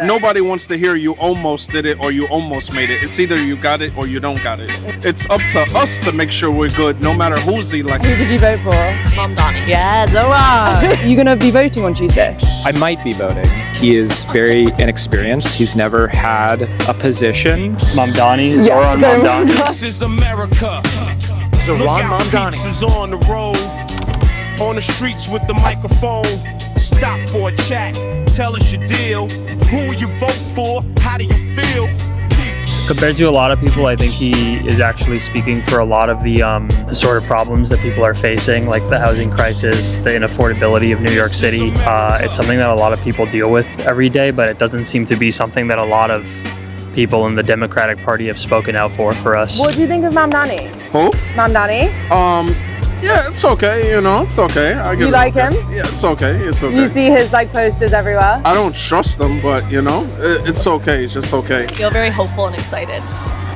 Nobody wants to hear you almost did it or you almost made it. It's either you got it or you don't got it. It's up to us to make sure we're good, no matter who's elected. Who did you vote for? Mamdani. Yeah, Zohran. Are you going to be voting on Tuesday? I might be voting. He is very inexperienced. He's never had a position. Mamdani, Zohran Mamdani. This is America. Zohran Mamdani. Peeps is on the road, on the streets with the microphone. Stop for a chat, tell us your deal. Who you vote for? How do you feel? Peeps. Compared to a lot of people, I think he is actually speaking for a lot of the sort of problems that people are facing, like the housing crisis, the inaffordability of New York City. It's something that a lot of people deal with every day, but it doesn't seem to be something that a lot of people in the Democratic Party have spoken out for us. What do you think of Mamdani? Who? Mamdani? Yeah, it's okay, it's okay. You like him? Yeah, it's okay, You see his posters everywhere? I don't trust them, but it's okay, it's just okay. I feel very hopeful and excited.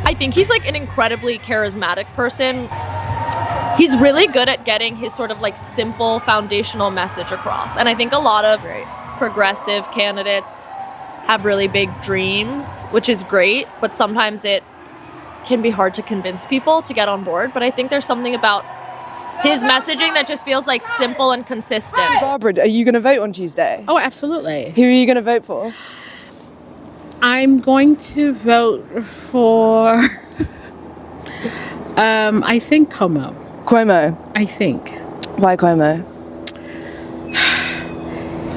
I think he's an incredibly charismatic person. He's really good at getting his sort of simple foundational message across. And I think a lot of progressive candidates have really big dreams, which is great, but sometimes it can be hard to convince people to get on board. But I think there's something about his messaging that just feels simple and consistent. Barbara, are you going to vote on Tuesday? Oh, absolutely. Who are you going to vote for? I'm going to vote for, I think Cuomo. Cuomo. I think. Why Cuomo?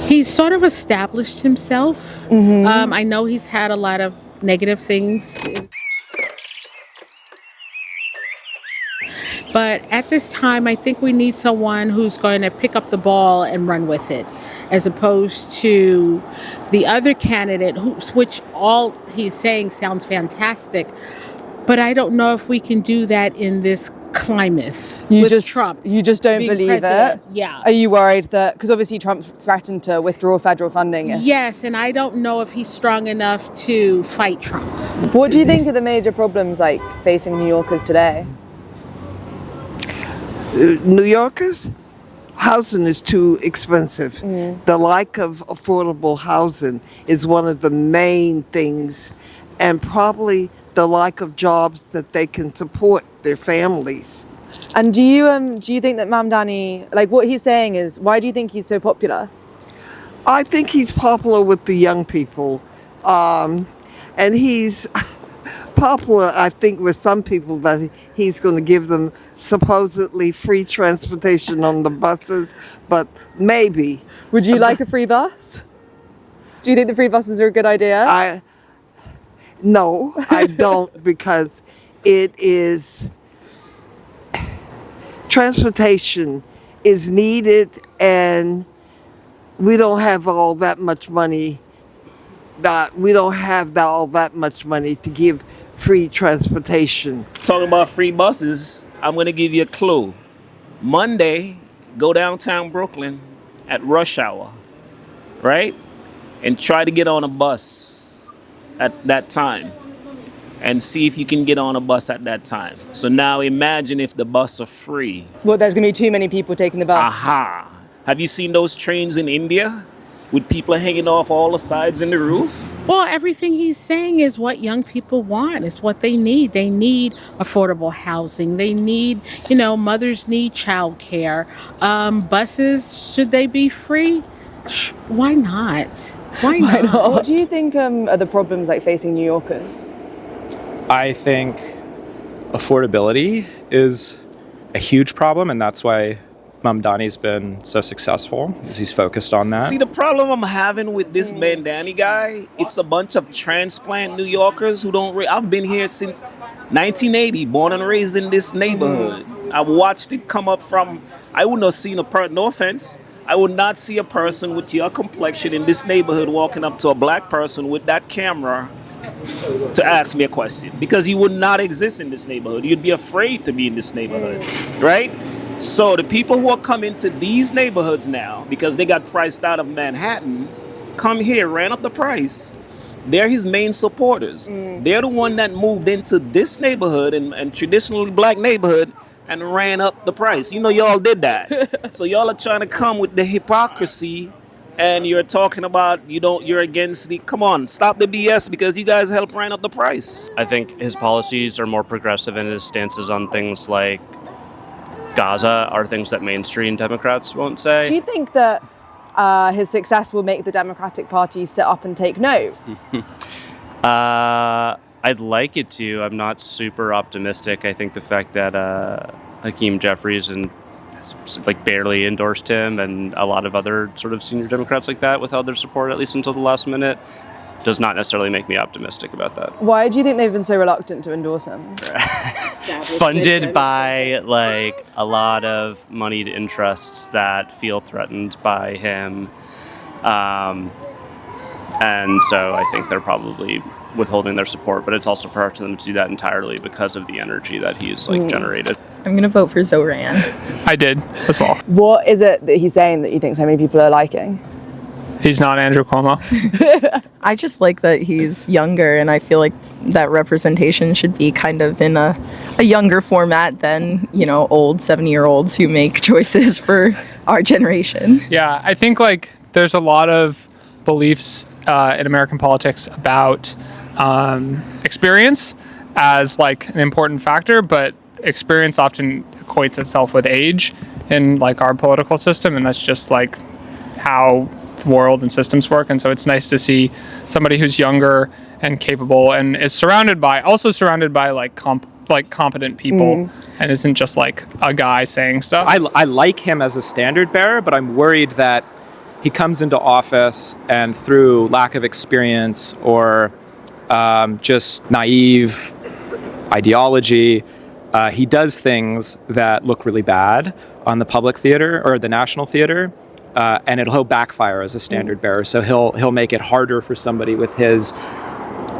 He's sort of established himself. Mm-hmm. I know he's had a lot of negative things. But at this time, I think we need someone who's going to pick up the ball and run with it, as opposed to the other candidate, which all he's saying sounds fantastic. But I don't know if we can do that in this climate with Trump. You just don't believe president. it? Yeah. Are you worried that, because obviously Trump threatened to withdraw federal funding? Yes, and I don't know if he's strong enough to fight Trump. What do you think are the major problems facing New Yorkers today? New Yorkers, housing is too expensive. The lack of affordable housing is one of the main things, and probably the lack of jobs that they can support their families. And do you think that Mamdani, what he's saying is, why do you think he's so popular? I think he's popular with the young people, and he's popular, I think, with some people that he's going to give them supposedly free transportation on the buses, but maybe. Would you like a free bus? Do you think the free buses are a good idea? No, I don't, because it is, transportation is needed, and we don't have all that much money. We don't have all that much money to give free transportation. Talking about free buses, I'm going to give you a clue. Monday, go downtown Brooklyn at rush hour, right? And try to get on a bus at that time and see if you can get on a bus at that time. So now imagine if the bus are free. Well, there's going to be too many people taking the bus. Aha. Have you seen those trains in India with people hanging off all the sides in the roof? Well, everything he's saying is what young people want. It's what they need. They need affordable housing. They need, mothers need childcare. Buses, should they be free? Why not? Why not? What do you think are the problems facing New Yorkers? I think affordability is a huge problem, and that's why Mamdani's been so successful, as he's focused on that. See, the problem I'm having with this Mamdani guy, it's a bunch of transplant New Yorkers who don't... I've been here since 1980, born and raised in this neighborhood. I've watched it come up from... I wouldn't have seen no offense, I would not see a person with your complexion in this neighborhood walking up to a black person with that camera to ask me a question, because you would not exist in this neighborhood. You'd be afraid to be in this neighborhood, right? So the people who are coming to these neighborhoods now, because they got priced out of Manhattan, come here, ran up the price. They're his main supporters. They're the one that moved into this neighborhood and traditionally black neighborhood and ran up the price. Y'all did that. So y'all are trying to come with the hypocrisy and you're talking about you're against the, come on, stop the BS, because you guys help ran up the price. I think his policies are more progressive, and his stances on things like Gaza are things that mainstream Democrats won't say. Do you think that his success will make the Democratic Party sit up and take note? I'd like it to. I'm not super optimistic. I think the fact that Hakeem Jeffries and like barely endorsed him, and a lot of other sort of senior Democrats like that withheld their support at least until the last minute, does not necessarily make me optimistic about that. Why do you think they've been so reluctant to endorse him? Funded by like a lot of moneyed interests that feel threatened by him, and so I think they're probably withholding their support, but it's also for them to do that entirely because of the energy that he's like generated. I'm gonna vote for Zohran. I did as well. What is it that he's saying that you think so many people are liking? He's not Andrew Cuomo. I just like that he's younger, and I feel like that representation should be kind of in a younger format than, old 70-year-olds who make choices for our generation. Yeah, I think like there's a lot of beliefs in American politics about experience as like an important factor, but experience often equates itself with age in like our political system, and that's just like how the world and systems work. And so it's nice to see somebody who's younger and capable and is surrounded by like competent people and isn't just like a guy saying stuff. I like him as a standard bearer, but I'm worried that he comes into office and through lack of experience or just naive ideology, he does things that look really bad on the public theater or the national theater, and he'll backfire as a standard bearer. So he'll make it harder for somebody with his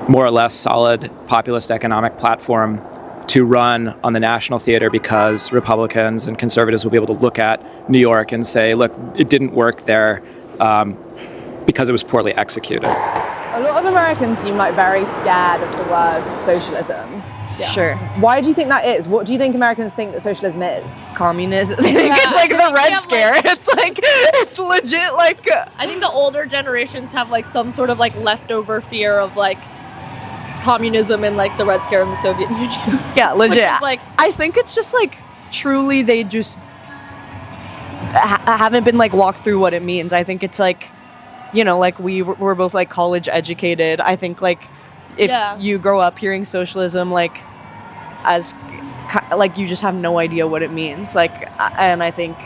more or less solid populist economic platform to run on the national theater, because Republicans and conservatives will be able to look at New York and say, look, it didn't work there because it was poorly executed. A lot of Americans seem like very scared of the word socialism. Yeah. Sure. Why do you think that is? What do you think Americans think that socialism is? Communism. They think it's like the Red Scare. It's legit like... I think the older generations have like some sort of like leftover fear of like communism and like the Red Scare in the Soviet Union. Yeah, legit. Like, I think it's just like truly they just haven't been like walked through what it means. I think it's like, like we're both like college educated. I think like if you grow up hearing socialism like as like you just have no idea what it means. Like, and I think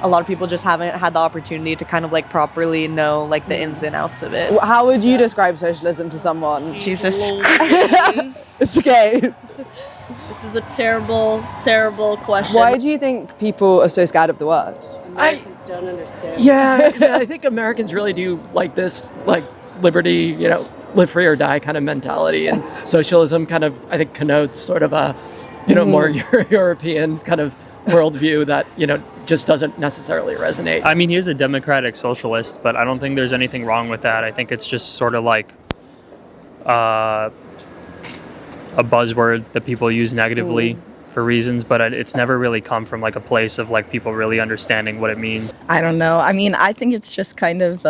a lot of people just haven't had the opportunity to kind of like properly know like the ins and outs of it. How would you describe socialism to someone? Jesus. It's okay. This is a terrible, terrible question. Why do you think people are so scared of the word? Americans don't understand. Yeah, I think Americans really do like this, like liberty, live free or die kind of mentality, and socialism kind of, I think, connotes sort of a, more European kind of worldview that, just doesn't necessarily resonate. I mean, he is a democratic socialist, but I don't think there's anything wrong with that. I think it's just sort of like a buzzword that people use negatively for reasons, but it's never really come from like a place of like people really understanding what it means. I don't know. I mean, I think it's just kind of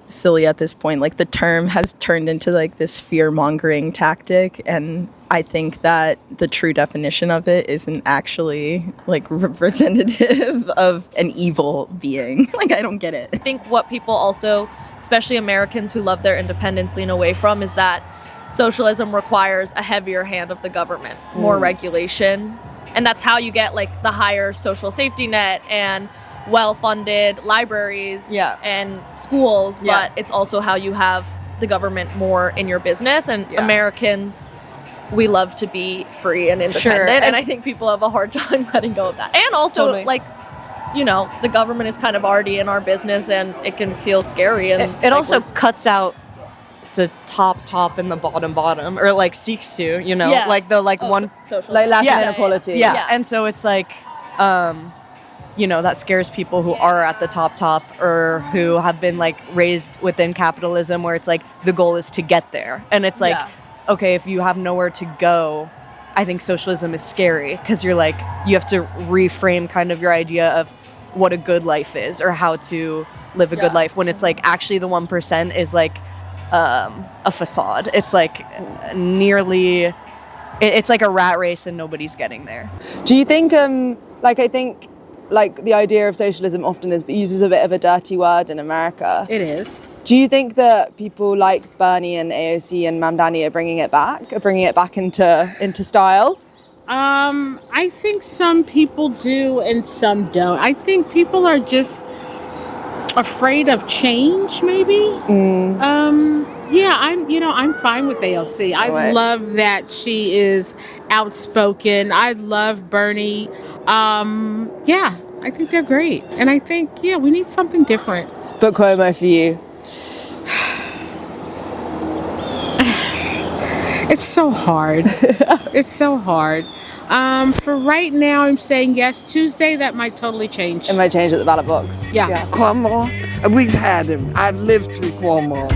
silly at this point. Like the term has turned into like this fear-mongering tactic, and I think that the true definition of it isn't actually like representative of an evil being. Like, I don't get it. I think what people also, especially Americans who love their independence, lean away from is that socialism requires a heavier hand of the government, more regulation. And that's how you get like the higher social safety net and well-funded libraries and schools, but it's also how you have the government more in your business. And Americans, we love to be free and independent, and I think people have a hard time letting go of that. And also, like, the government is kind of already in our business, and it can feel scary. And it also cuts out the top and the bottom, or like seeks to, like the one like lack of inequality. Yeah. And so it's like, that scares people who are at the top or who have been like raised within capitalism, where it's like the goal is to get there. And it's like, okay, if you have nowhere to go, I think socialism is scary, because you're like, you have to reframe kind of your idea of what a good life is, or how to live a good life, when it's like actually the 1% is like a facade. It's like nearly, it's like a rat race and nobody's getting there. Do you think, I think, the idea of socialism often uses a bit of a dirty word in America. It is. Do you think that people like Bernie and AOC and Mamdani are bringing it back into style? I think some people do and some don't. I think people are just afraid of change, maybe. Yeah, I'm fine with AOC. I love that she is outspoken. I love Bernie. Yeah, I think they're great. And I think, we need something different. But Cuomo for you? It's so hard. It's so hard. For right now, I'm saying yes. Tuesday, that might totally change. It might change at the ballot box. Yeah. Cuomo, we've had him. I've lived through Cuomo.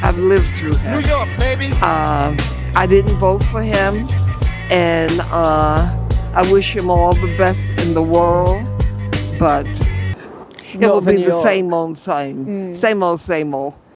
I've lived through him. New York, baby. I didn't vote for him, and I wish him all the best in the world, but it will be the same old same. Same old, same old.